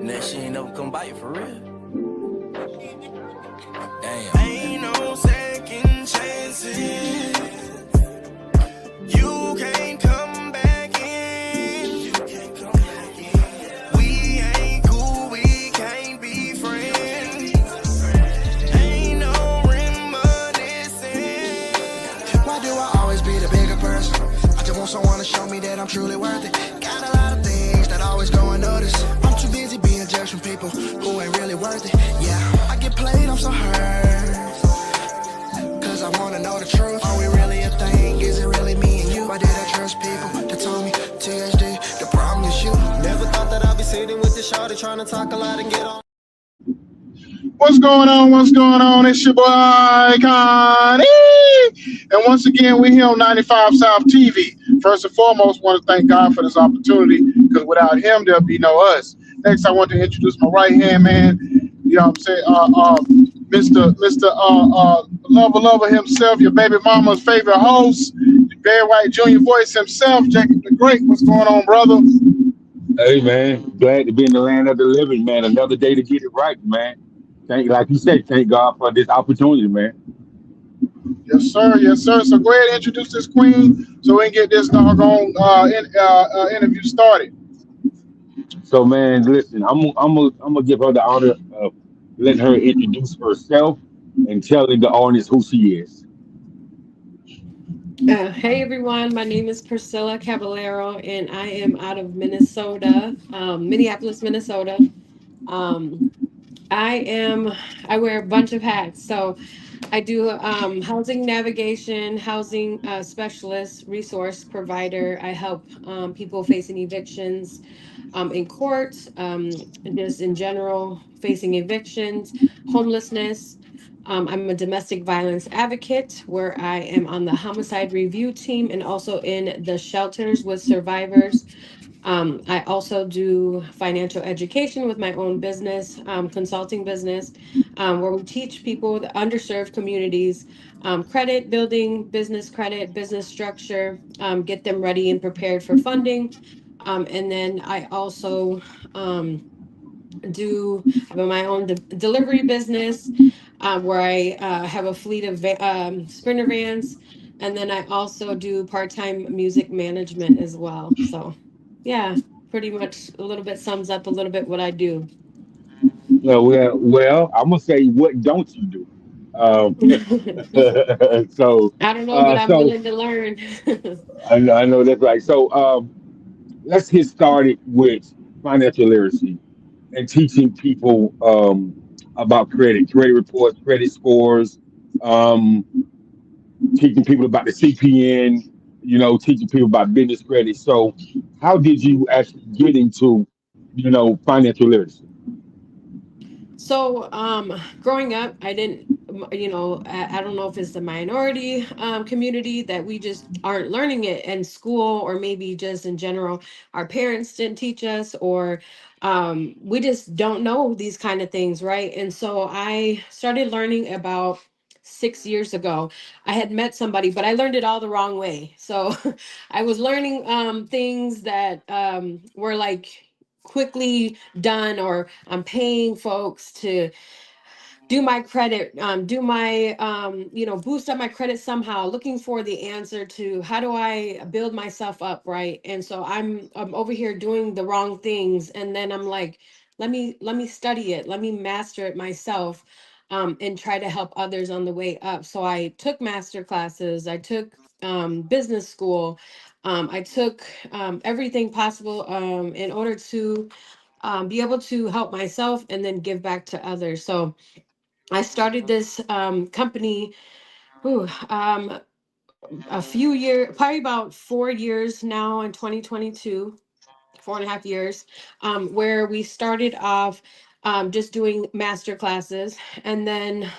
That she ain't never come bite for real. Damn. Ain't no second chances. You can't come back in. You can't come back in. We ain't cool, we can't be friends. Ain't no reminiscing. Why do I always be the bigger person? I just want someone to show me that I'm truly worth it. Got a lot of things that always go unnoticed. I'm too busy being judged from people who ain't really worth it. Yeah, I get played, I'm so hurt. Cause I wanna know the truth. Are we really a thing? Is it really me and you? Why did I trust people that told me THD? The problem is you. Never thought that I'd be sitting with this shawty trying to talk a lot and get on. What's going on? What's going on? It's your boy Ikon. And once again, we're here on 95 South TV. First and foremost, want to thank God for this opportunity because without him, there'll be no us. Next, I want to introduce my right hand man. You know what I'm saying? Mr. Lover himself, your baby mama's favorite host, Barry White Jr. voice himself, Jacob the Great. What's going on, brother? Hey man, glad to be in the land of the living, man. Another day to get it right, man. Like you said, thank God for this opportunity, man. Yes, sir. Yes, sir. So go ahead and introduce this queen so we can get this doggone interview started. So, man, listen, I'm gonna give her the honor of letting her introduce herself and telling the audience who she is. Hey everyone, my name is Priscilla Caballero and I am out of Minnesota, Minneapolis, Minnesota. Um, I am, I wear a bunch of hats. So I do housing navigation, housing specialist, resource provider. I help people facing evictions in court, just in general, facing evictions, homelessness. I'm a domestic violence advocate where I am on the homicide review team and also in the shelters with survivors. I also do financial education with my own business, consulting business, where we teach people, the underserved communities, credit building, business credit, business structure, get them ready and prepared for funding. And then I also have my own delivery business where I have a fleet of sprinter vans. And then I also do part-time music management as well. So yeah, pretty much a little bit sums up a little bit what I do. Well, I'm gonna say, what don't you do? Um, so, I don't know, but I'm so willing to learn. I know that's right. So, let's get started with financial literacy and teaching people about credit reports, credit scores, um, teaching people about the CPN, teaching people about business credit. So, how did you actually get into, financial literacy? So, growing up, I didn't, I don't know if it's the minority community that we just aren't learning it in school, or maybe just in general, our parents didn't teach us, or we just don't know these kind of things, right? And so I started learning about 6 years ago. I had met somebody, but I learned it all the wrong way. So I was learning things that were like quickly done, or I'm paying folks to do my credit, do my, boost up my credit somehow, looking for the answer to how do I build myself up, right? And so I'm over here doing the wrong things, and then I'm like, let me study it, let me master it myself, and try to help others on the way up. So I took master classes, I took business school, I took everything possible in order to be able to help myself and then give back to others. So I started this company ooh, a few years, probably about 4 years now in 2022, 4.5 years, where we started off just doing master classes, and then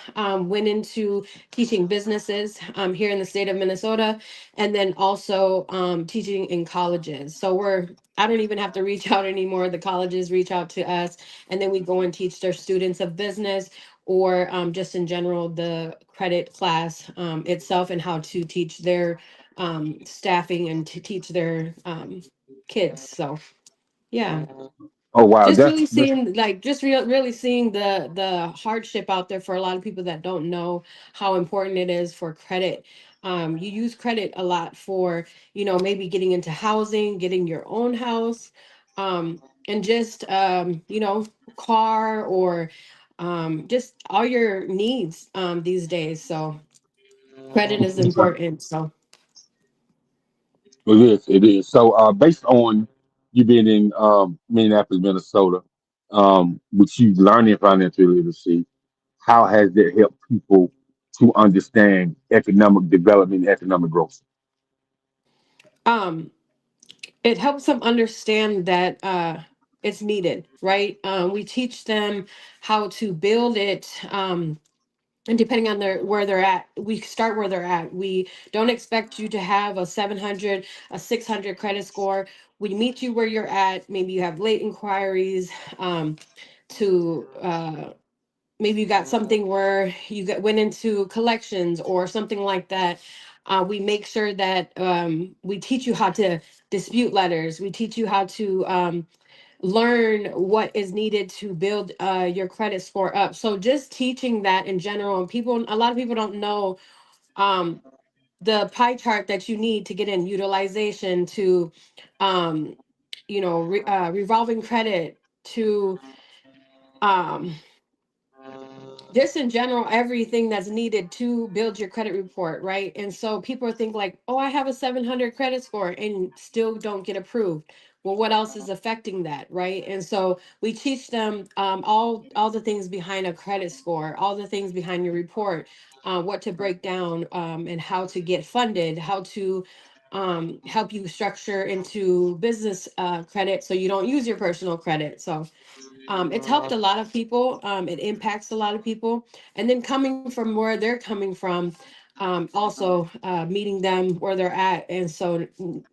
went into teaching businesses here in the state of Minnesota, and then also teaching in colleges. So I don't even have to reach out anymore. The colleges reach out to us, and then we go and teach their students of business, or just in general, the credit class itself, and how to teach their staffing and to teach their kids. So yeah, Oh wow, just that's really that's seeing like really seeing the hardship out there for a lot of people that don't know how important it is for credit. You use credit a lot for, maybe getting into housing, getting your own house, and just car, or just all your needs these days. So credit is okay. important. So It is. It is. So, based on you being in Minneapolis, Minnesota, with you learning financial literacy, how has that helped people to understand economic development, and economic growth? um it helps them understand that it's needed, right? We teach them how to build it, and depending on where they're at, we start where they're at. We don't expect you to have a 700, a 600 credit score. We meet you where you're at. Maybe you have late inquiries, to maybe you got something where went into collections or something like that. We make sure that we teach you how to dispute letters. We teach you how to learn what is needed to build your credit score up. So just teaching that in general, and a lot of people don't know um, the pie chart that you need to get in utilization to, um, revolving credit to. Um, just in general, everything that's needed to build your credit report, right? And so people think like, oh, I have a 700 credit score and still don't get approved. Well, what else is affecting that, right? And so we teach them all the things behind a credit score, all the things behind your report, what to break down, and how to get funded, how to help you structure into business credit so you don't use your personal credit. So it's helped a lot of people. It impacts a lot of people. And then coming from where they're coming from, also meeting them where they're at. And so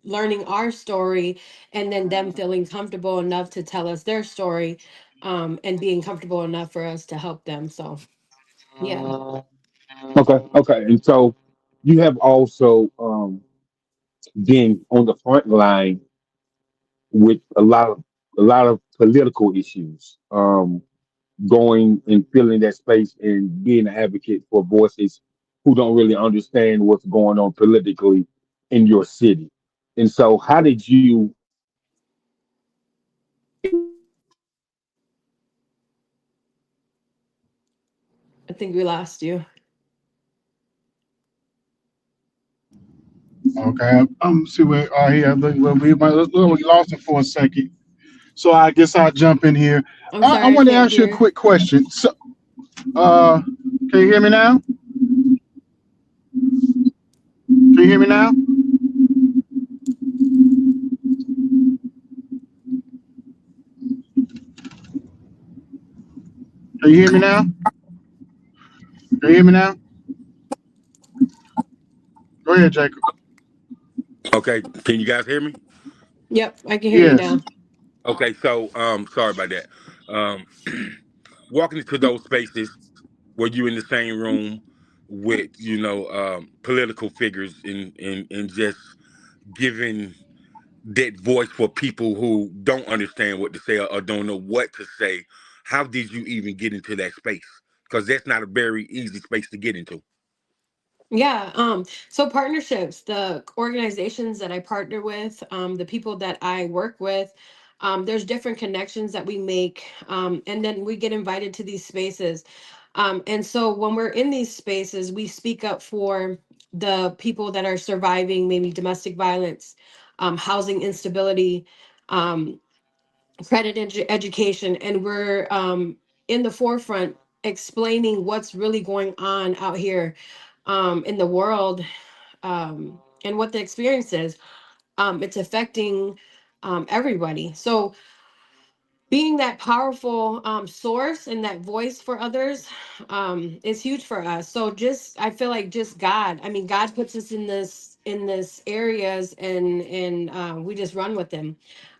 learning our story, and then them feeling comfortable enough to tell us their story, and being comfortable enough for us to help them. So, yeah. Okay, okay. And so you have also been on the front line with a lot of political issues. Going and filling that space and being an advocate for voices who don't really understand what's going on politically in your city. And so, how did you I think we lost you. Okay, see where here. Look, we lost it for a second. So I guess I'll jump in here. I'm I sorry, I want to can't ask you a hear. quick question. So, can you hear me now? Can you hear me now? Can you hear me now? Can you hear me now? Go ahead, Jacob. Okay, can you guys hear me? Yep, I can hear you Yes. now. Okay, so sorry about that. Um, walking into those spaces where you're in the same room with political figures, and just giving that voice for people who don't understand what to say, or don't know what to say. How did you even get into that space? Because that's not a very easy space to get into. Yeah, so partnerships, the organizations that I partner with, the people that I work with, there's different connections that we make, and then we get invited to these spaces. And so when we're in these spaces, we speak up for the people that are surviving maybe domestic violence, housing instability, um, credit education, and we're in the forefront explaining what's really going on out here in the world, and what the experience is. It's affecting everybody. So being that powerful source and that voice for others is huge for us. So just I feel like just God. I mean, God puts us in this areas, and we just run with them.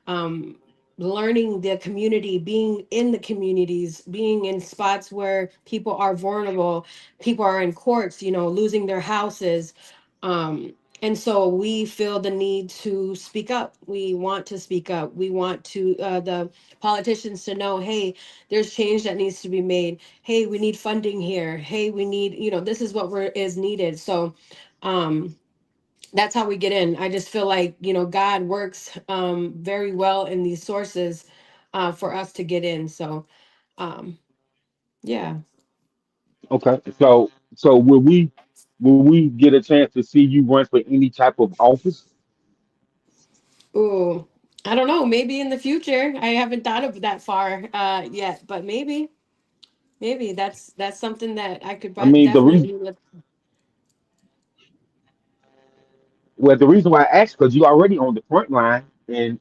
Um, Learning the community, being in the communities, being in spots where people are vulnerable, people are in courts, losing their houses. And so we feel the need to speak up. We want to speak up. We want to the politicians to know, hey, there's change that needs to be made. Hey, we need funding here. Hey, we need, this is what is needed. So um that's how we get in. I just feel like, God works very well in these sources for us to get in. So um yeah. Okay. So will we get a chance to see you run for any type of office? Ooh, I don't know. Maybe in the future. I haven't thought of that far yet, but maybe that's something that I could I mean, the reason definitely look. well, the reason why I asked because you're already on the front line, and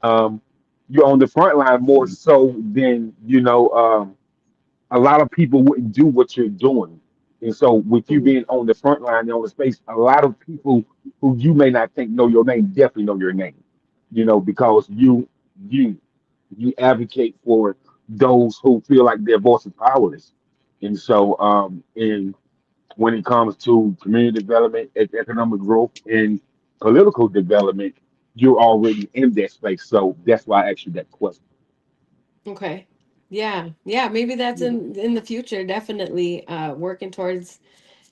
you're on the front line more so than a lot of people wouldn't do what you're doing. And so with you Mhm. being on the front line and on the space, a lot of people who you may not think know your name definitely know your name. Because you you advocate for those who feel like their voice is powerless. And so and when it comes to community development, economic growth, and political development, you're already in that space. So that's why I asked you that question. Okay. Yeah. Yeah, maybe that's You know. in the future, definitely working towards,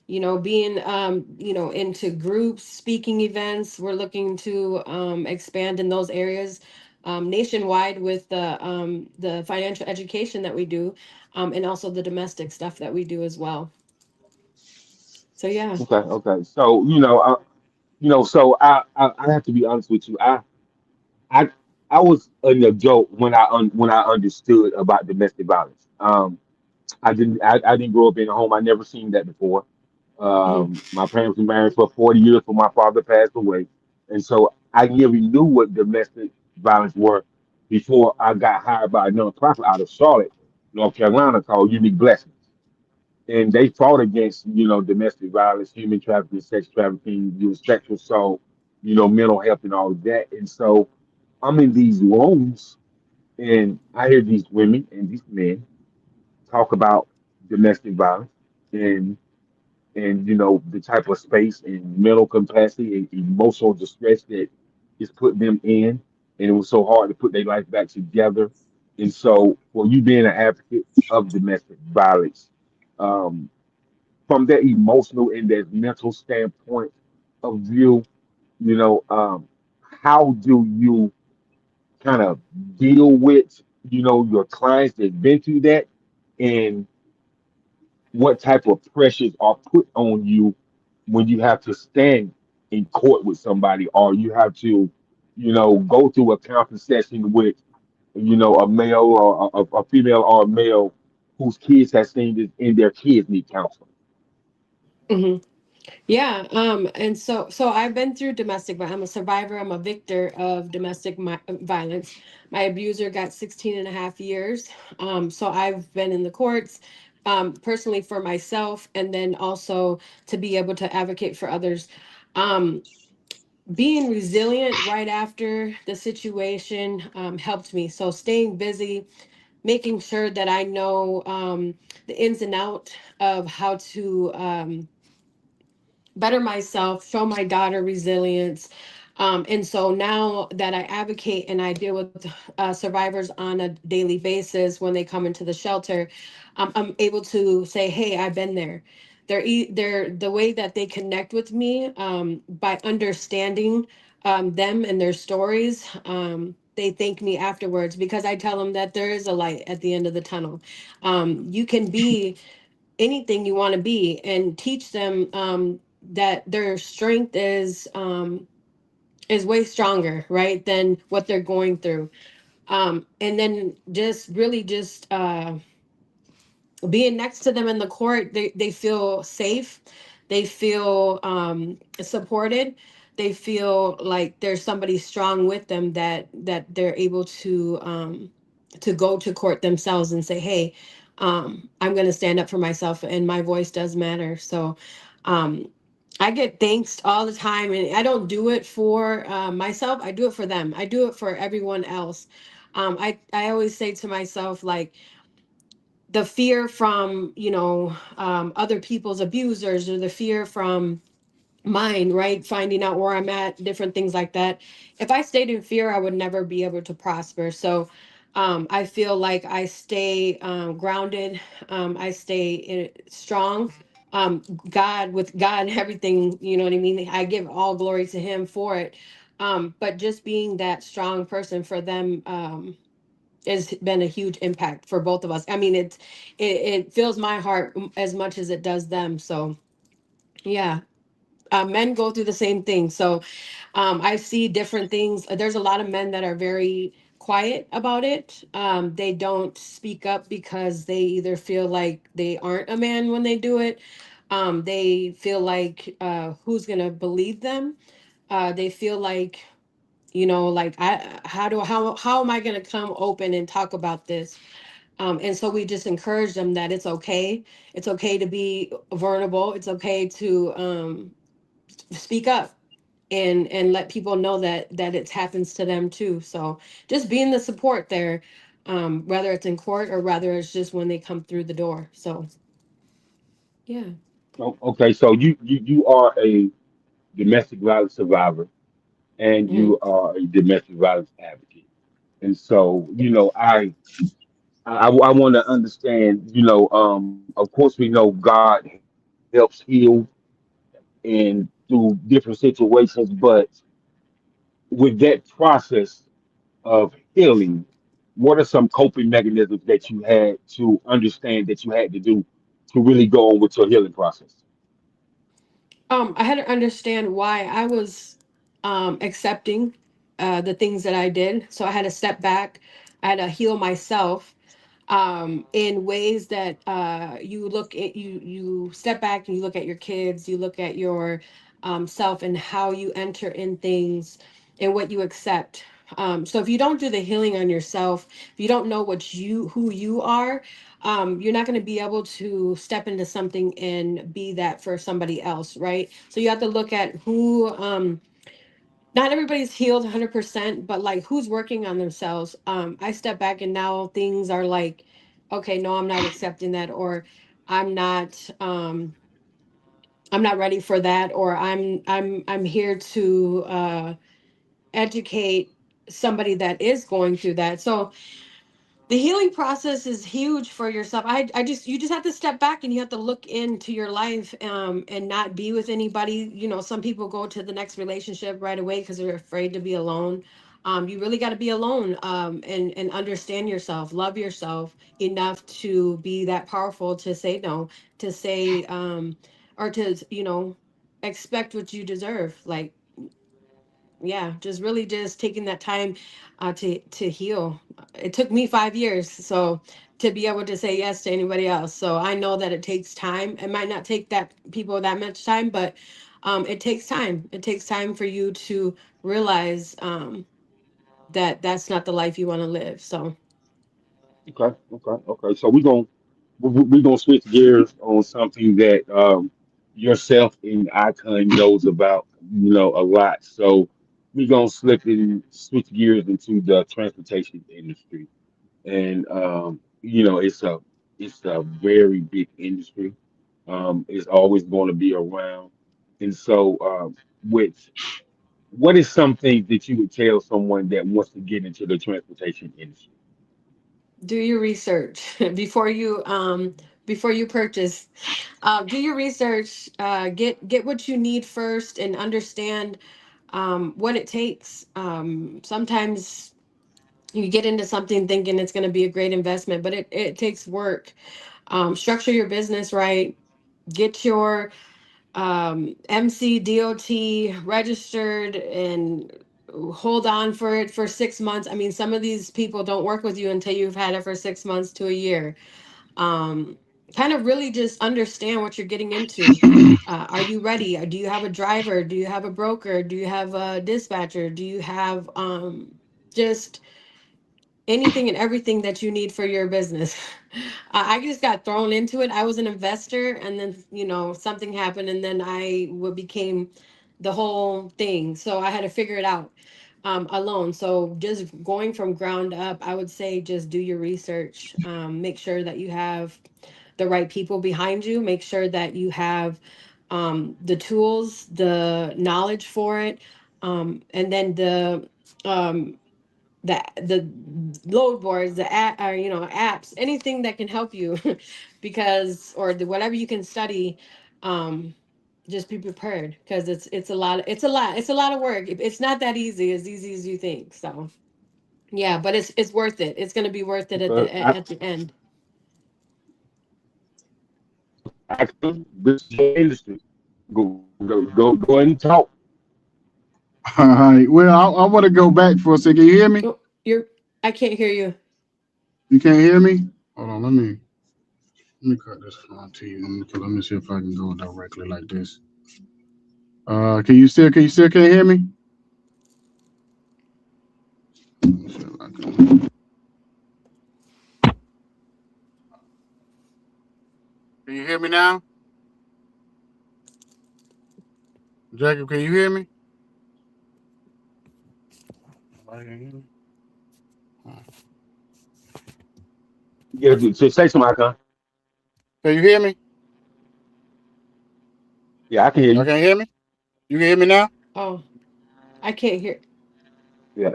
being into groups, speaking events. We're looking to expand in those areas nationwide with the financial education that we do, and also the domestic stuff that we do as well. So yeah. Okay, okay. So so I have to be honest with you. I I was an adult when when I understood about domestic violence. I didn't grow up in a home. I never seen that before. Mhm. My parents were married for 40 years before my father passed away, and so I never knew what domestic violence were before I got hired by a nonprofit out of Charlotte, North Carolina, called Unique Blessings, and they fought against domestic violence, human trafficking, sex trafficking, sexual assault, mental health and all of that. And so I'm in these rooms and I hear these women and these men talk about domestic violence and the type of space and mental capacity and emotional distress that is put them in, and it was so hard to put their life back together. And so for you being an advocate of domestic violence, um, from that emotional and that mental standpoint of view, you know, um, how do you kind of deal with, your clients that've been through that, and what type of pressures are put on you when you have to stand in court with somebody, or you have to, go through a counseling session with, a male or a female or a male whose kids have seen this and their kids need counseling. Mhm. Yeah, and so I've been through domestic violence. I'm a survivor, I'm a victor of domestic violence. My abuser got 16 and a half years. So I've been in the courts personally for myself, and then also to be able to advocate for others. Um, Being resilient right after the situation helped me. So staying busy, making sure that I know the ins and out of how to better myself, show my daughter resilience. And so now that I advocate and I deal with survivors on a daily basis when they come into the shelter, I'm able to say, "Hey, I've been there." They're the way that they connect with me by understanding them and their stories. They thank me afterwards because I tell them that there is a light at the end of the tunnel. You can be anything you want to be and teach them that their strength is way stronger, right, than what they're going through. And then just really just being next to them in the court, they feel safe, they feel supported, they feel like there's somebody strong with them that they're able to go to court themselves and say, hey, I'm going to stand up for myself and my voice does matter. So um I get thanks all the time, and I don't do it for myself, I do it for them, I do it for everyone else. I always say to myself, like, the fear from other people's abusers, or the fear from mind, right? Finding out where I'm at, different things like that. If I stayed in fear, I would never be able to prosper. So I feel like I stay grounded, I stay strong. Um, God, with God, everything, you know what I mean? I give all glory to Him for it. But just being that strong person for them has been a huge impact for both of us. I mean, it fills my heart as much as it does them. So, yeah, men go through the same thing. So I see different things. There's a lot of men that are very quiet about it. They don't speak up because they either feel like they aren't a man when they do it. They feel like who's gonna believe them? They feel like, you know, like how am I gonna come open and talk about this? And so we just encourage them that it's okay. It's okay to be vulnerable. It's okay to speak up and let people know that it happens to them too. So just being the support there, whether it's in court or whether it's just when they come through the door. So yeah. Okay, so you are a domestic violence survivor and Mhm. you are a domestic violence advocate. And so, I want to understand, of course we know God helps heal and through different situations, but with that process of healing, what are some coping mechanisms that you had to understand that you had to do to really go on with your healing process? I had to understand why I was accepting the things that I did. So I had to step back. I had to heal myself in ways that you look at you step back and you look at your kids, you look at your self and how you enter in things and what you accept. So if you don't do the healing on yourself, if you don't know who you are, you're not going to be able to step into something and be that for somebody else, right? So you have to look at who not everybody's healed 100%, but like who's working on themselves. I step back and now things are like, okay, no, I'm not accepting that, or i'm not um I'm not ready for that, or I'm here to educate somebody that is going through that. So the healing process is huge for yourself. I just you just have to step back and you have to look into your life and not be with anybody. You know, some people go to the next relationship right away because they're afraid to be alone. You really got to be alone and understand yourself, love yourself enough to be that powerful to say no, to say or to, you know, expect what you deserve. Like, yeah, just really just taking that time to heal. It took me 5 years, so to be able to say yes to anybody else. So I know that it takes time. It might not take that people that much time, but it takes time. It takes time for you to realize that that's not the life you want to live. So Okay. So we're gonna switch gears on something that yourself and Icon knows about, a lot. So we're gonna switch gears into the transportation industry, and it's a very big industry. It's always going to be around, and so with what is something that you would tell someone that wants to get into the transportation industry? do your research before you purchase. Do your research. Get what you need first and understand what it takes. Sometimes you get into something thinking it's going to be a great investment, but it takes work. Structure your business right. Get your MCDOT registered and hold on for it for 6 months. I mean, some of these people don't work with you until you've had it for 6 months to a year. um, Kind of really just understand what you're getting into. Are you ready? Do you have a driver? Do you have a broker? Do you have a dispatcher? Do you have just anything and everything that you need for your business? I just got thrown into it. I was an investor, and then something happened, and then became the whole thing. So I had to figure it out alone. So just going from ground up, I would say just do your research. Make sure that you have the right people behind you. Make sure that you have the tools, the knowledge for it, and then um, the load boards, the you know, apps, anything that can help you, because or whatever you can study. Um, just be prepared because it's a lot. It's a lot of work. It's not that easy as you think. So yeah, but it's worth it. It's going to be worth it Okay. at the end. Actually, this is your industry. Go ahead and talk. All right. Well, I want to go back for a second. Can you hear me? Oh, you're. I can't hear you. You can't hear me? Hold on. Let me cut this phone to you. Let me see if I can go directly like this. Can you still can't hear me? Let me see if I can you hear me now? Jacob, can you hear me? Nobody can hear me? Yeah, so say some icon. Can you hear me? Yeah, I can hear Y'all you. can't hear me? You can hear me now? Oh, I can't hear. Yeah,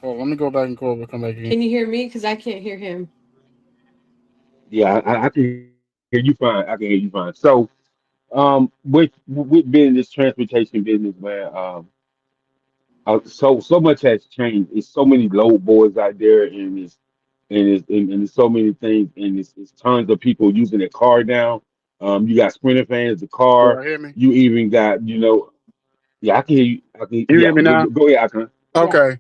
Oh, let me go back and call. We'll come back again. Can you hear me? Because I can't hear him. yeah, I can hear you fine. I can hear you fine. So, with being in this transportation business, man, so much has changed. It's so many load boards out there, and it's so many things, and it's tons of people using their car now. You got sprinter fans, the car. Y'all hear me? You even got, yeah, I can hear you. You hear Yeah, me now? go ahead, I can. Yeah. Okay.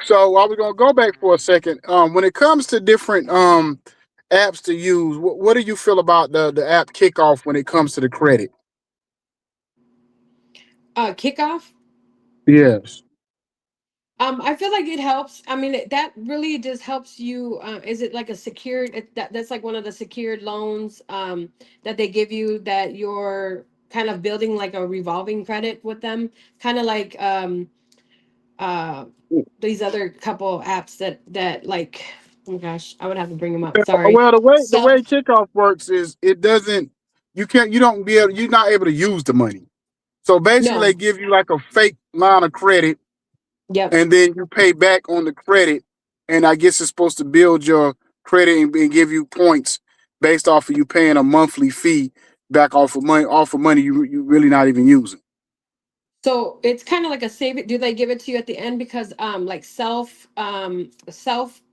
So I was gonna go back for a second. When it comes to different apps to use, what do you feel about the app Kickoff when it comes to the credit? Kickoff. Yes. I feel like it helps. I mean, that really just helps you. Is it like a secured? That's like one of the secured loans that they give you that you're kind of building like a revolving credit with them, kind of like uh these other couple apps that like. Oh my gosh, I would have to bring them up. Sorry. Well, the way Self. Kickoff works is it doesn't you don't be able you're not able to use the money. So basically, they No. give you like a fake line of credit, Yep. and then you pay back on the credit. And I guess it's supposed to build your credit and give you points based off of you paying a monthly fee back off of money you really not even using. So it's kind of like a save it. Do they give it to you at the end? Because like self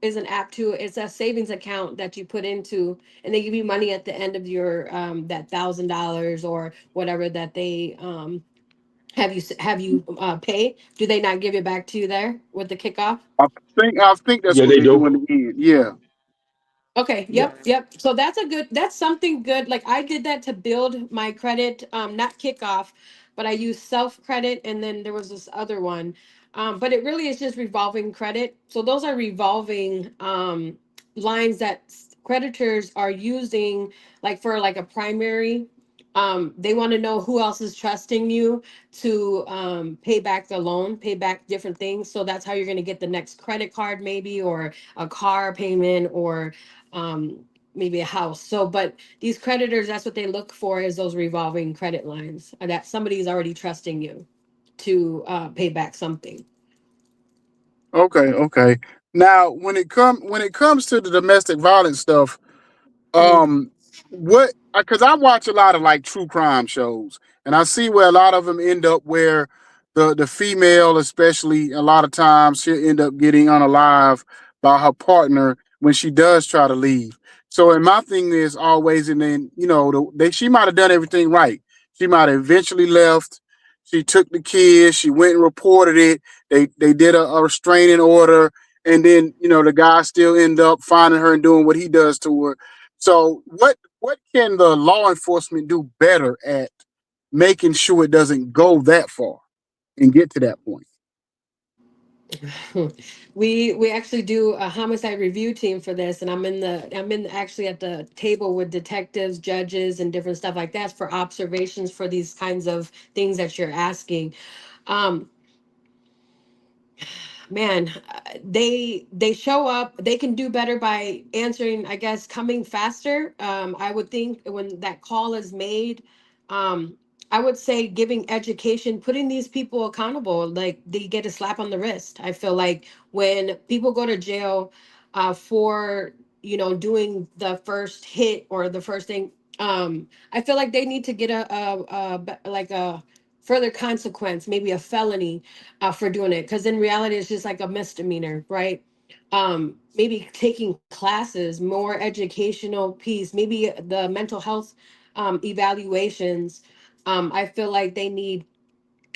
is an app too. It's a savings account that you put into, and they give you money at the end of your that $1,000 or whatever that they have you pay. Do they not give it back to you there with the kickoff? I think that's Yeah, what they they do do. in the end. Yeah. Okay, Yeah. yep. So that's something good. Like I did that to build my credit, not kickoff, but I used self credit and then there was this other one. But it really is just revolving credit. So those are revolving lines that creditors are using like for like a primary. They want to know who else is trusting you to pay back the loan, pay back different things. So that's how you're going to get the next credit card maybe or a car payment or um, maybe a house. So, but these creditors, that's what they look for is those revolving credit lines that somebody's already trusting you to pay back something. Okay. Okay. Now, when it comes to the domestic violence stuff, Mhm. um what because I watch a lot of like true crime shows, and I see where a lot of them end up where the female, especially, a lot of times she'll end up getting unalive by her partner when she does try to leave. So, and my thing is always, and then she might have done everything right. She might have eventually left. She took the kids, she went and reported it. They did a restraining order, and then the guy still end up finding her and doing what he does to her. So what can the law enforcement do better at making sure it doesn't go that far and get to that point? We actually do a homicide review team for this, and I'm in actually at the table with detectives, judges, and different stuff like that for observations for these kinds of things that you're asking. Um, man, they show up. They can do better by answering, I guess, coming faster. I would think when that call is made, um I would say giving education, putting these people accountable, like they get a slap on the wrist. I feel like when people go to jail for, doing the first hit or the first thing, I feel like they need to get like a further consequence, maybe a felony, for doing it, because in reality it's just like a misdemeanor, right? Maybe taking classes, more educational piece, maybe the mental health evaluations. I feel like they need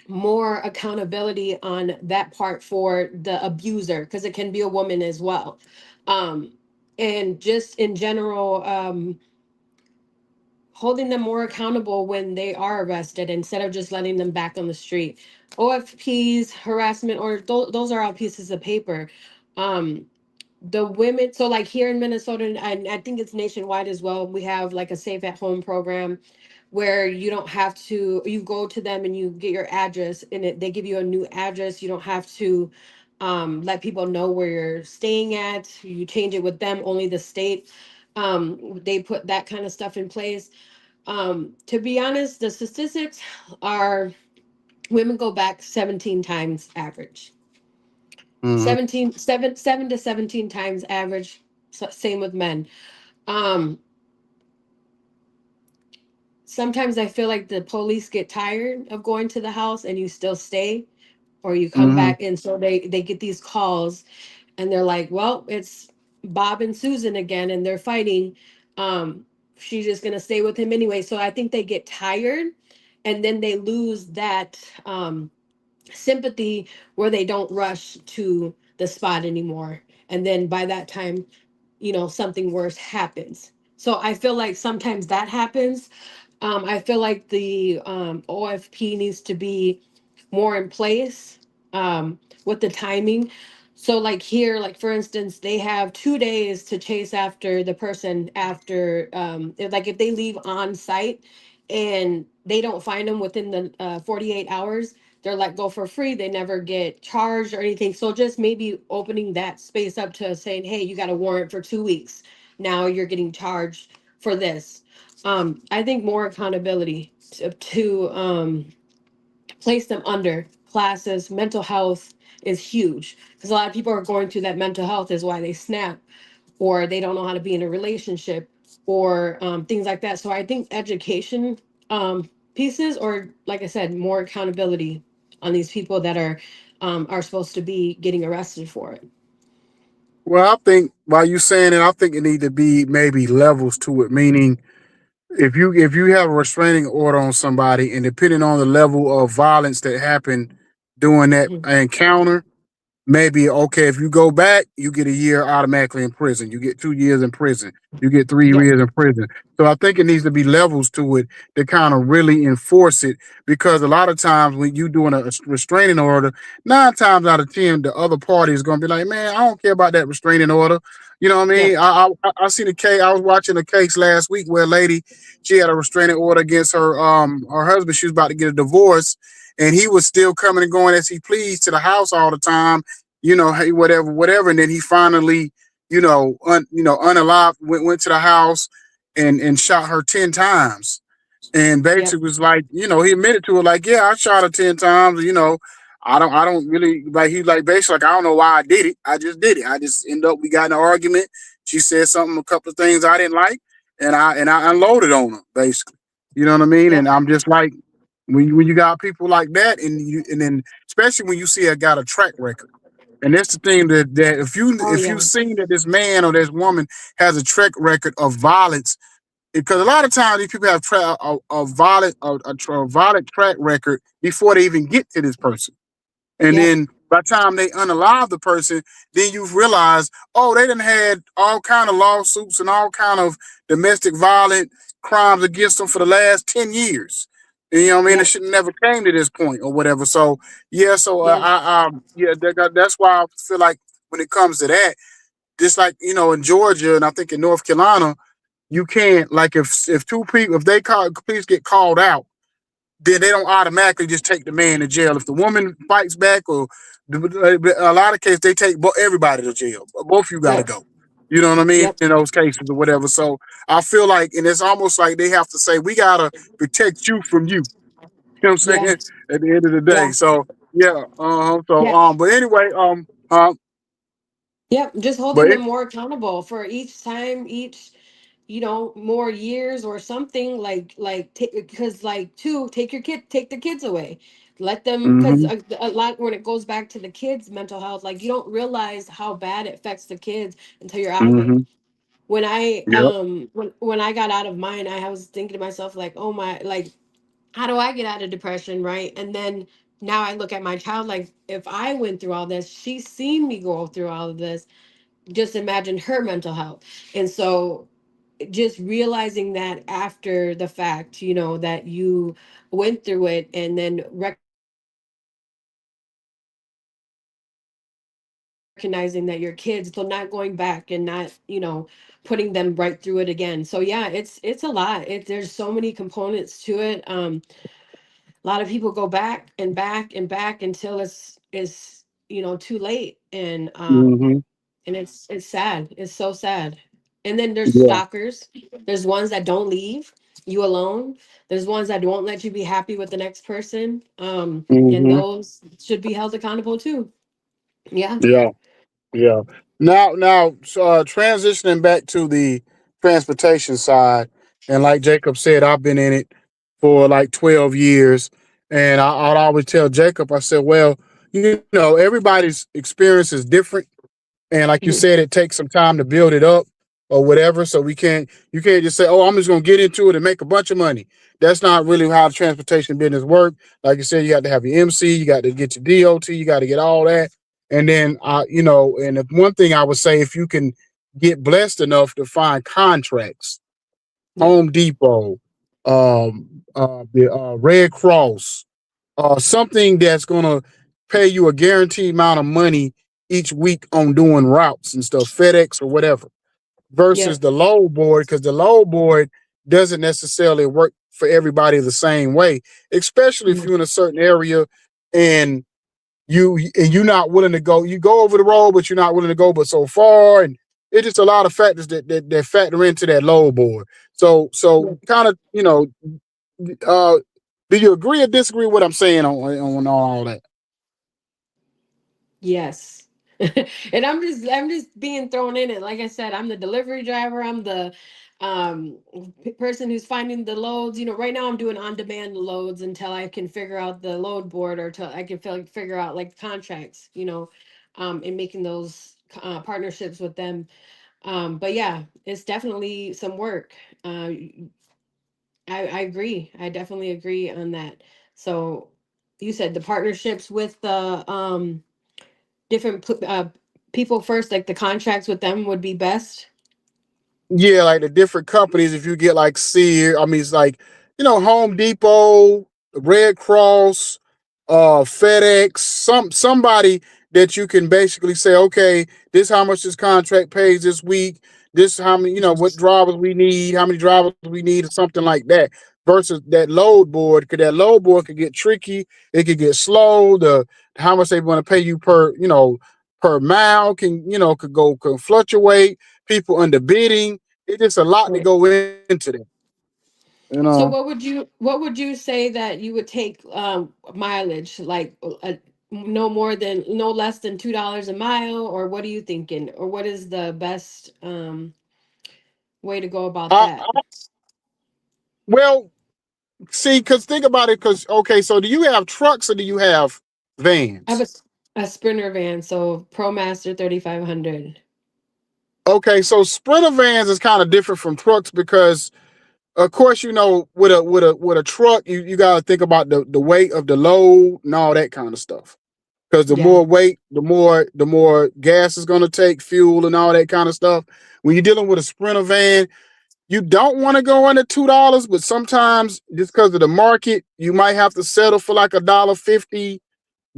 more accountability on that part for the abuser, because it can be a woman as well. um, and just in general, holding them more accountable when they are arrested instead of just letting them back on the street. OFPs, harassment, or those are all pieces of paper. Um, the women, so like here in Minnesota, and I think it's nationwide as well, we have like a safe at home program where you don't have to, you go to them and you get your address, and they give you a new address. You don't have to let people know where you're staying at. You change it with them, only the state. They put that kind of stuff in place. To be honest, the statistics are women go back 17 times average. Mm-hmm. 7 to 17 times average. Same with men. Um, Sometimes I feel like the police get tired of going to the house and you still stay, or you come Mm-hmm. back, and so they get these calls and they're like, well, it's Bob and Susan again and they're fighting. Um, she's just gonna stay with him anyway. So I think they get tired, and then they lose that sympathy, where they don't rush to the spot anymore. And then by that time, something worse happens. So I feel like sometimes that happens. I feel like the OFP needs to be more in place with the timing. So, like here, like for instance, they have 2 days to chase after the person after, like if they leave on site and they don't find them within the 48 hours, they're let go for free. They never get charged or anything. So, just maybe opening that space up to saying, hey, you got a warrant for 2 weeks. Now you're getting charged for this. I think more accountability to place them under classes. Mental health is huge, because a lot of people are going through that. Mental health is why they snap, or they don't know how to be in a relationship, or things like that. So I think education pieces, or like I said, more accountability on these people that are supposed to be getting arrested for it. Well, I think while you saying it, I think it need to be maybe levels to it. Meaning, if you have a restraining order on somebody, and depending on the level of violence that happened during that Mhm. encounter, maybe okay, if you go back, you get a year automatically in prison. You get 2 years in prison. You get three Yep. years in prison. So I think it needs to be levels to it to kind of really enforce it, because a lot of times when you doing a restraining order, 9 times out of 10, the other party is going to be like, man, I don't care about that restraining order. You know what I Yep. mean? I seen a case. I was watching a case last week where a lady, she had a restraining order against her husband. She was about to get a divorce, and he was still coming and going as he pleased to the house all the time, hey, whatever, whatever. And then he finally, unalived, went to the house and shot her 10 times. And Yep. basically was like, he admitted to it, like, yeah, I shot her 10 times. I don't really like. He like basically like, I don't know why I did it. I just did it. I just end up. We got in an argument. She said something, a couple of things I didn't like, and I unloaded on her basically. You know what I mean? And Yep. I'm just like, when you got people like that, and then especially when you see a got a track record. And that's the thing that Oh if you yeah. seen that this man or this woman has a track record of violence, because a lot of times these people have a violent track record before they even get to this person. And Yep. then by the time they unalive the person, then you realize, oh, they done had all kind of lawsuits and all kind of domestic violent crimes against them for the last 10 years. And, you know what I mean? It Yep. should never came to this point or whatever. So yeah, so Yeah. that's why I feel like when it comes to that, just like in Georgia and I think in North Carolina, you can't, like, if two people, if they call police get called out, then they don't automatically just take the man to jail. If the woman fights back, or a lot of cases, they take everybody to jail. Both of you got to Yep. go. You know what I mean? Yep. In those cases or whatever. So I feel like, and it's almost like they have to say, we gotta protect you from you. You know what I'm saying? Yeah. At the end of the day. Yeah. So yeah. So Yeah. but anyway, Yep. Just holding but them more accountable for each time, each, more years or something, like because like two, take the kids away, let them, because hmm a lot, when it goes back to the kids mental health, like you don't realize how bad it affects the kids until you're out of it. hmm When I Yep. when I got out of mine, I was thinking to myself, like, oh my, like, how do I get out of depression, right? And then now I look at my child, like, if I went through all this, she's seen me go through all of this, just imagine her mental health. And so just realizing that after the fact, that you went through it, and then recognizing that your kids, so not going back and not, putting them right through it again. So yeah, it's a lot. There's so many components to it. A lot of people go back and back and back until it's too late. hmm And it's sad. It's so sad. And then there's Yeah. stalkers. There's ones that don't leave you alone. There's ones that won't let you be happy with the next person. And hmm those should be held accountable too. Yeah. Yeah. Yeah. Now, transitioning back to the transportation side, and like Jacob said, I've been in it for like 12 years, and I'd always tell Jacob, I said, well, everybody's experience is different, and like you Mhm. said, it takes some time to build it up or whatever. So you can't just say, oh, I'm just gonna get into it and make a bunch of money. That's not really how the transportation business work. Like you said, you got to have your MC, you got to get your DOT, you got to get all that. And then and if one thing I would say, if you can get blessed enough to find contracts, Yeah. Home Depot, the Red Cross, something that's gonna pay you a guaranteed amount of money each week on doing routes and stuff, FedEx or whatever, Yeah. versus the load board, because the load board doesn't necessarily work for everybody the same way, especially if Mhm. you're in a certain area and you're not willing to go. You go over the road, but you're not willing to go but so far, and it's just a lot of factors that factor into that load board. So Yeah. kind of uh, do you agree or disagree with what I'm saying on all that? Yes. And I'm just being thrown in it. Like I said, I'm the delivery driver. I'm the um person who's finding the loads. Right now I'm doing on-demand loads until I can figure out the load board, or till I can figure out like contracts, and making those partnerships with them. But yeah, it's definitely some work. I agree. I definitely agree on that. So you said the partnerships with the different people first, like the contracts with them would be best. Yeah, like the different companies. If you get like Sear, I mean, it's like Home Depot, Red Cross, FedEx, somebody that you can basically say, okay, this is how much this contract pays this week. This is how many, what drivers we need, how many drivers we need, or something like that. Versus that load board, because that load board could get tricky. It could get slow. The how much they want to pay you per mile could fluctuate. People underbidding. It's just a lot to Right. go into that. You So know. what would you say that you would take mileage, like no less than $2 a mile, or what are you thinking, or what is the best way to go about that? Well, see, because think about it. Because okay, so do you have trucks or do you have I have vans? a Sprinter van, so ProMaster 3500. Okay, so Sprinter vans is kind of different from trucks because, of course, with a truck, you got to think about the weight of the load and all that kind of stuff. Because the Yeah. more weight, the more gas is going to take, fuel and all that kind of stuff. When you're dealing with a Sprinter van, you don't want to go under $2, but sometimes just because of the market, you might have to settle for like $1.50,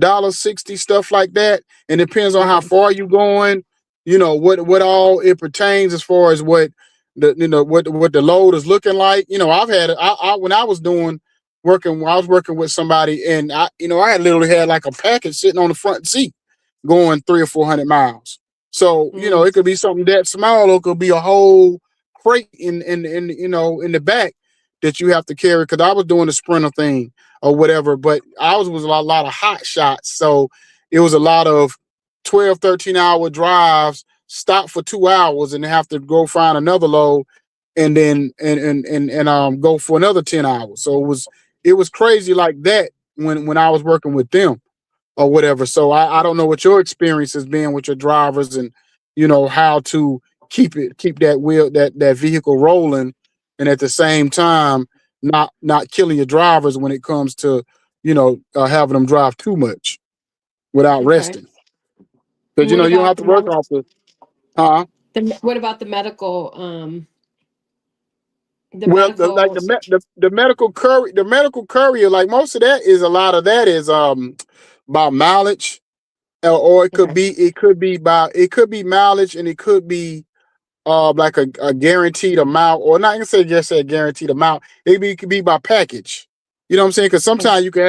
$1.60, stuff like that. And it depends on how Okay. far you going, what all it pertains as far as what the load is looking like. I've had I when I was doing working. I was working with somebody, and I had literally had like a package sitting on the front seat, going 300 or 400 miles. So Mm, it could be something that small, or it could be a whole crate in the back that you have to carry. Because I was doing the sprinter thing or whatever, but ours was a lot of hot shots, so it was a lot of 12, 13 hour drives, stop for 2 hours, and have to go find another load, and then go for another 10 hours. So it was crazy like that when I was working with them or whatever. So I don't know what your experience has been with your drivers, and how to keep that vehicle rolling, and at the same time not killing your drivers when it comes to having them drive too much without okay. resting, because What you don't about have to work off huh what about the well, like medical? the medical courier, like most of that is, a lot of that is by mileage, or Okay. it could be mileage, and it could be like a guaranteed amount, or not even say just a guaranteed amount. It could be by package. You know what I'm saying? Because Okay. sometimes you could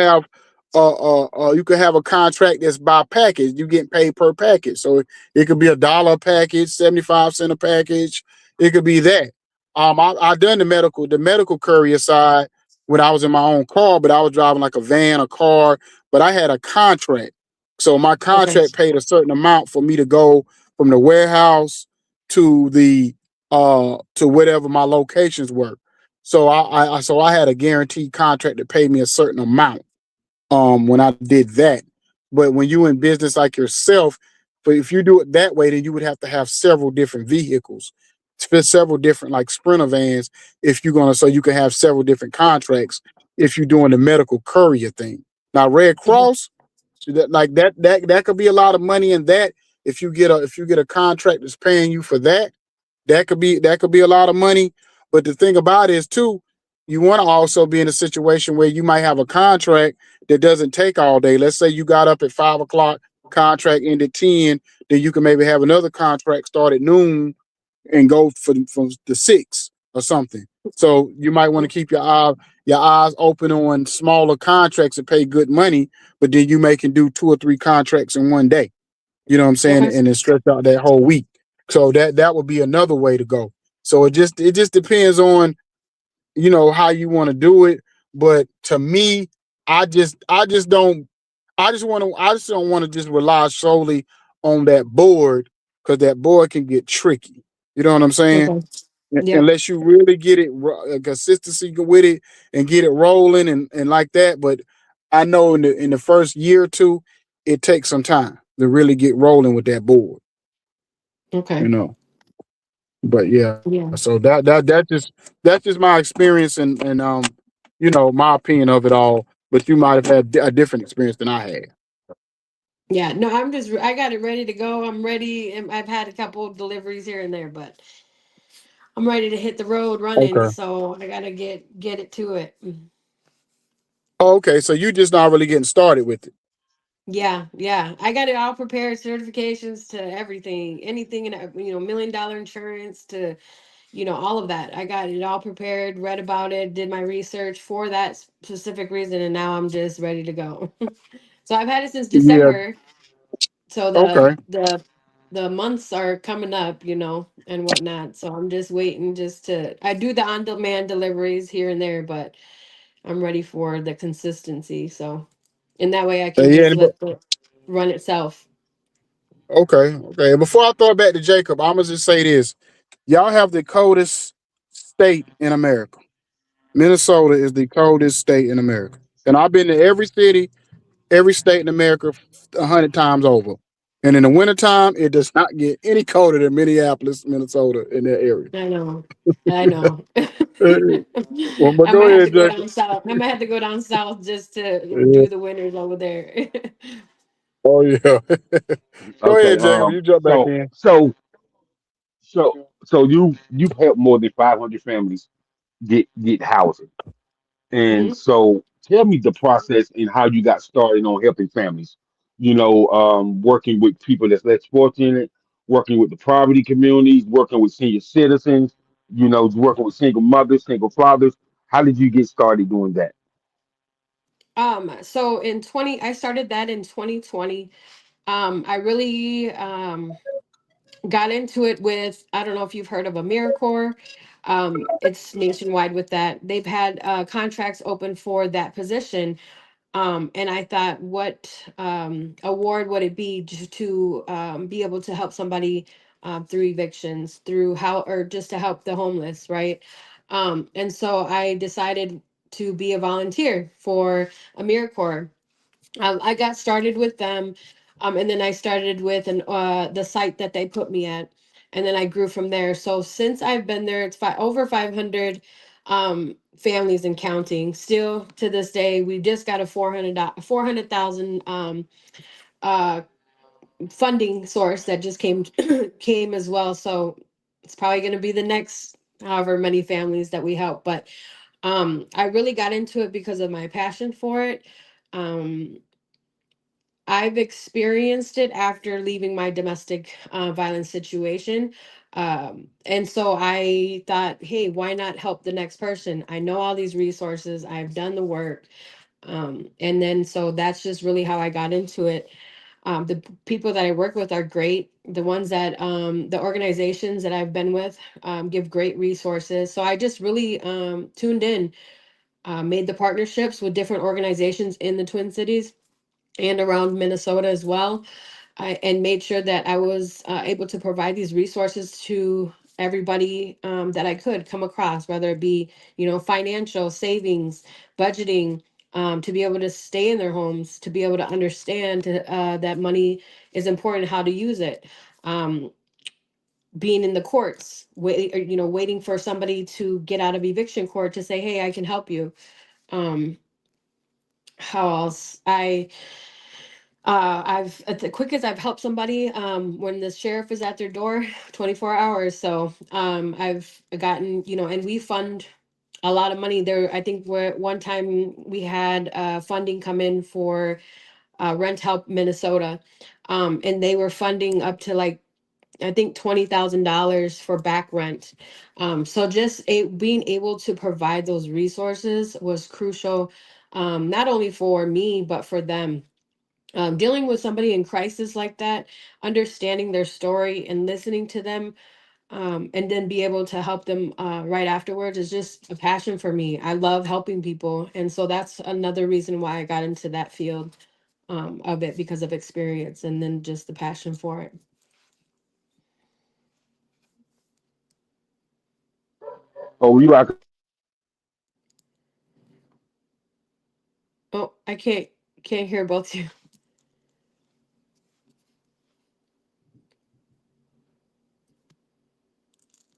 have a contract that's by package. You get paid per package, so it could be $1 a package, 75 cent a package. It could be that. I done the medical courier side when I was in my own car, but I was driving like a van, a car, but I had a contract. So my Okay. contract paid a certain amount for me to go from the warehouse to whatever my locations were. So I had a guaranteed contract to pay me a certain amount when I did that. But when you in business like yourself, but if you do it that way, then you would have to have several different vehicles, several different like sprinter vans, if you're gonna, so you can have several different contracts if you're doing the medical courier thing. Now Red Mhm. Cross, so that could be a lot of money in that. If you get a contract that's paying you for that, that could be a lot of money. But the thing about it is too, you want to also be in a situation where you might have a contract that doesn't take all day. Let's say you got up at 5 o'clock, contract ended 10, then you can maybe have another contract start at noon and go from the 6 or something. So you might want to keep your eyes open on smaller contracts that pay good money, but then you may can do 2 or 3 contracts in one day. You know what I'm saying? Okay. And then stretch out that whole week. So that would be another way to go. So it just depends on how you want to do it. But to me, I just don't want to just rely solely on that board, because that board can get tricky. You know what I'm saying? Okay. Yep. Unless you really get it consistency with it and get it rolling, and like that. But I know in the first year or two, it takes some time to really get rolling with that board. You Okay. know. But yeah, so Yeah. that's just my experience, and my opinion of it all. But you might have had a different experience than I had. Yeah. No, I got it ready to go. I'm ready. And I've had a couple of deliveries here and there, but I'm ready to hit the road running. Okay. So I gotta get it to it. Oh, okay, so you just not really getting started with it. Yeah, yeah. I got it all prepared, certifications to everything, anything in $1 million insurance to, all of that. I got it all prepared, read about it, did my research for that specific reason, and now I'm just ready to go. So I've had it since Yeah. December. So the Okay. the the months are coming up, and whatnot. So I'm just waiting I do the on-demand deliveries here and there, but I'm ready for the consistency. So in that way I can Yeah. just let it run itself. Okay. Okay. Before I throw it back to Jacob, I'm gonna just say this: y'all have the coldest state in America. Minnesota is the coldest state in America, and I've been to every city, every state in America 100 times over. And in the wintertime, it does not get any colder than Minneapolis, Minnesota, in that area. I know. I know. Well, but I go might have to ahead, go Jacob. down south. I might have to go down south just to Yeah. do the winters over there. Oh yeah. Go Okay. ahead, Jacob. You jump back So in. you've helped more than 500 families get housing. And Mhm. so tell me the process and how you got started on helping families. Working with people that's less fortunate, working with the poverty communities, working with senior citizens, working with single mothers, single fathers. How did you get started doing that? So I started that in 2020. I really got into it with, I don't know if you've heard of AmeriCorps. It's nationwide with that. They've had contracts open for that position. And I thought, what award would it be to be able to help somebody through evictions, through how, or just to help the homeless, right? And so I decided to be a volunteer for AmeriCorps. I got started with them, and then I started with the site that they put me at, and then I grew from there. So since I've been there, it's over 500 families and counting. Still to this day, we just got a 400,000 uh, funding source that just came came as well. So it's probably going to be the next however many families that we help. But I really got into it because of my passion for it. Um, I've experienced it after leaving my domestic violence situation. And so I thought, hey, why not help the next person? I know all these resources, I've done the work. And then so that's just really how I got into it. People that I work with are great. The ones that the organizations that I've been with give great resources. So I just really tuned in, made the partnerships with different organizations in the Twin Cities and around Minnesota as well, and made sure that I was able to provide these resources to everybody that I could come across, whether it be, financial savings, budgeting, to be able to stay in their homes, to be able to understand that money is important, how to use it. Um, Being in the courts, waiting for somebody to get out of eviction court to say, "Hey, I can help you." Um, how else? I've at the quickest I've helped somebody when the sheriff is at their door 24 hours. So I've gotten, and we fund a lot of money there. I think where one time we had funding come in for Rent Help Minnesota, and they were funding up to like I think $20,000 for back rent. So just being able to provide those resources was crucial, not only for me but for them, dealing with somebody in crisis like that, understanding their story and listening to them, and then be able to help them right afterwards is just a passion for me. I love helping people. And so that's another reason why I got into that field of it, because of experience and then just the passion for it. Oh, you like Oh, I can't hear both you.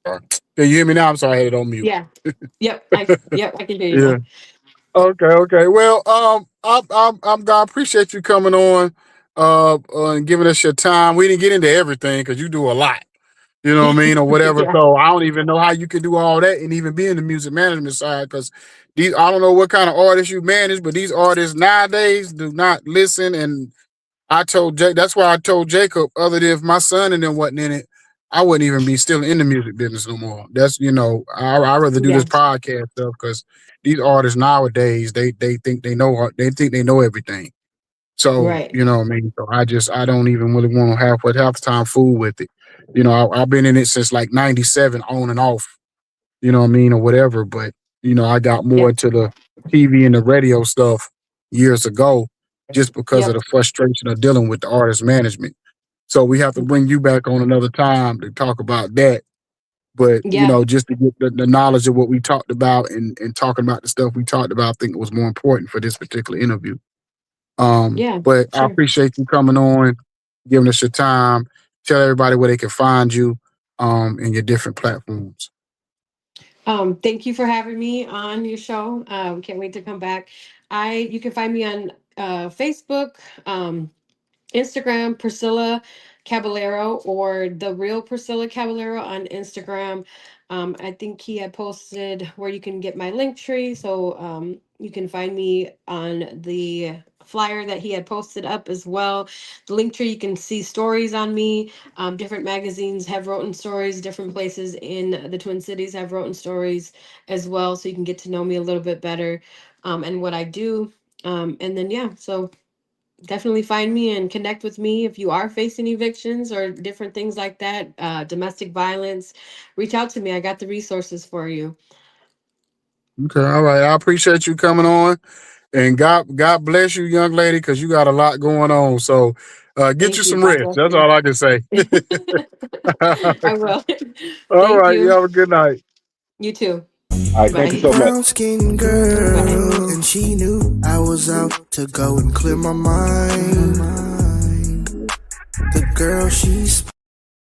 Can you hear me now? I'm sorry, I had it on mute. Yeah. Yep, I can hear you Yeah. now. Okay. Okay. Well, I'm I appreciate you coming on, and giving us your time. We didn't get into everything because you do a lot. You know what I mean, or whatever. Yeah. So I don't even know how you can do all that and even be in the music management side because these I don't know what kind of artists you manage, but these artists nowadays do not listen. And I told Jake that's why I told Jacob, other than if my son and them wasn't in it, I wouldn't even be still in the music business no more. That's I rather do this Yeah. podcast stuff because these artists nowadays they think they know everything. So, Right. you know what I mean? So I don't even really want to half the time fool with it. I've been in it since like 97 on and off, you know what I mean, or whatever. But, I got more Yep. into the TV and the radio stuff years ago just because of Yep. the frustration of dealing with the artist management. So we have to bring you back on another time to talk about that. But, Yeah. just to get the knowledge of what we talked about and talking about the stuff we talked about, I think it was more important for this particular interview. Yeah. But I Sure. appreciate you coming on, giving us your time. Tell everybody where they can find you, and your different platforms. Thank you for having me on your show. Can't wait to come back. You can find me on Facebook, Instagram, Priscilla Caballero, or the real Priscilla Caballero on Instagram. I think he had posted where you can get my link tree, so you can find me on the flyer that he had posted up as well. The link tree, you can see stories on me. Different magazines have written stories. Different places in the Twin Cities have written stories as well, so you can get to know me a little bit better, and what I do. And then, yeah, so definitely find me and connect with me if you are facing evictions or different things like that, domestic violence. Reach out to me. I got the resources for you. Okay, all right. I appreciate you coming on, and God bless you, young lady, because you got a lot going on. So, get you Thank you. some God rest. bless That's you. all I can say. I will. All Thank right. You you. have a good night. You too. All right, thank you Bye. so much. Brown skin Bye. girl, and she knew I was out to go and clear my mind. The girl she's